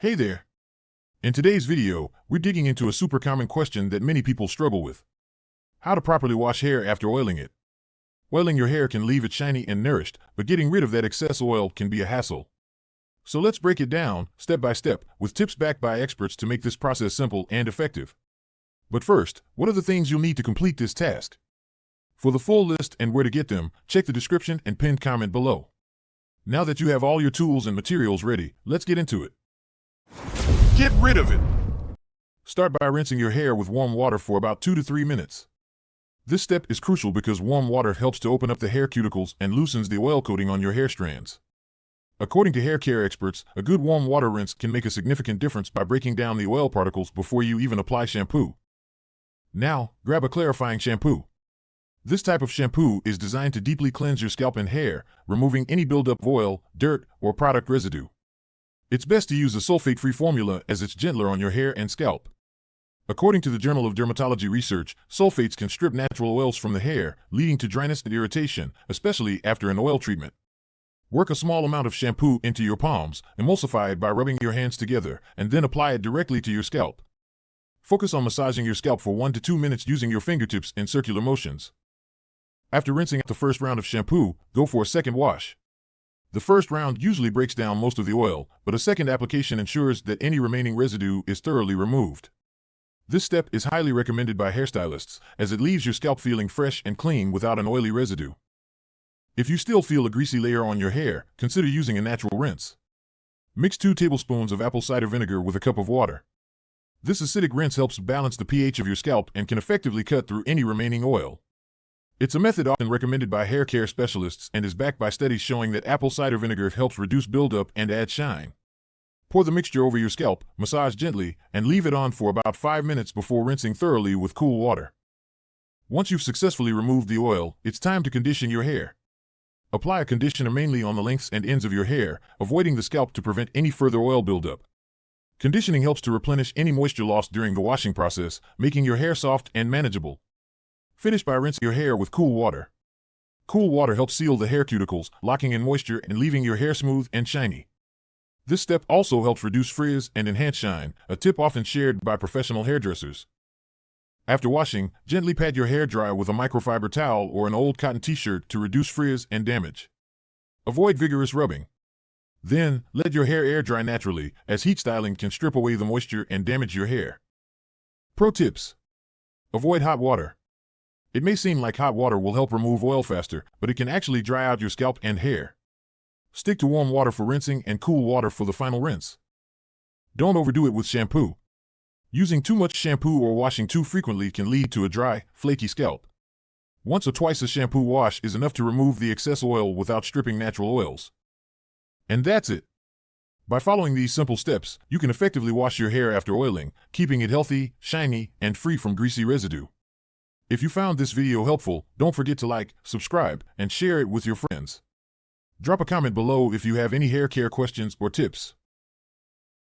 Hey there! In today's video, we're digging into a super common question that many people struggle with. How to properly wash hair after oiling it. Oiling your hair can leave it shiny and nourished, but getting rid of that excess oil can be a hassle. So let's break it down, step by step, with tips backed by experts to make this process simple and effective. But first, what are the things you'll need to complete this task? For the full list and where to get them, check the description and pinned comment below. Now that you have all your tools and materials ready, let's get into it. Get rid of it! Start by rinsing your hair with warm water for about 2 to 3 minutes. This step is crucial because warm water helps to open up the hair cuticles and loosens the oil coating on your hair strands. According to hair care experts, a good warm water rinse can make a significant difference by breaking down the oil particles before you even apply shampoo. Now, grab a clarifying shampoo. This type of shampoo is designed to deeply cleanse your scalp and hair, removing any buildup of oil, dirt, or product residue. It's best to use a sulfate-free formula as it's gentler on your hair and scalp. According to the Journal of Dermatology Research, sulfates can strip natural oils from the hair, leading to dryness and irritation, especially after an oil treatment. Work a small amount of shampoo into your palms, emulsify it by rubbing your hands together, and then apply it directly to your scalp. Focus on massaging your scalp for 1 to 2 minutes using your fingertips in circular motions. After rinsing out the first round of shampoo, go for a second wash. The first round usually breaks down most of the oil, but a second application ensures that any remaining residue is thoroughly removed. This step is highly recommended by hairstylists, as it leaves your scalp feeling fresh and clean without an oily residue. If you still feel a greasy layer on your hair, consider using a natural rinse. Mix 2 tablespoons of apple cider vinegar with a cup of water. This acidic rinse helps balance the pH of your scalp and can effectively cut through any remaining oil. It's a method often recommended by hair care specialists and is backed by studies showing that apple cider vinegar helps reduce buildup and add shine. Pour the mixture over your scalp, massage gently, and leave it on for about 5 minutes before rinsing thoroughly with cool water. Once you've successfully removed the oil, it's time to condition your hair. Apply a conditioner mainly on the lengths and ends of your hair, avoiding the scalp to prevent any further oil buildup. Conditioning helps to replenish any moisture lost during the washing process, making your hair soft and manageable. Finish by rinsing your hair with cool water. Cool water helps seal the hair cuticles, locking in moisture and leaving your hair smooth and shiny. This step also helps reduce frizz and enhance shine, a tip often shared by professional hairdressers. After washing, gently pat your hair dry with a microfiber towel or an old cotton t-shirt to reduce frizz and damage. Avoid vigorous rubbing. Then, let your hair air dry naturally, as heat styling can strip away the moisture and damage your hair. Pro tips. Avoid hot water. It may seem like hot water will help remove oil faster, but it can actually dry out your scalp and hair. Stick to warm water for rinsing and cool water for the final rinse. Don't overdo it with shampoo. Using too much shampoo or washing too frequently can lead to a dry, flaky scalp. Once or twice a shampoo wash is enough to remove the excess oil without stripping natural oils. And that's it. By following these simple steps, you can effectively wash your hair after oiling, keeping it healthy, shiny, and free from greasy residue. If you found this video helpful, don't forget to like, subscribe, and share it with your friends. Drop a comment below if you have any hair care questions or tips.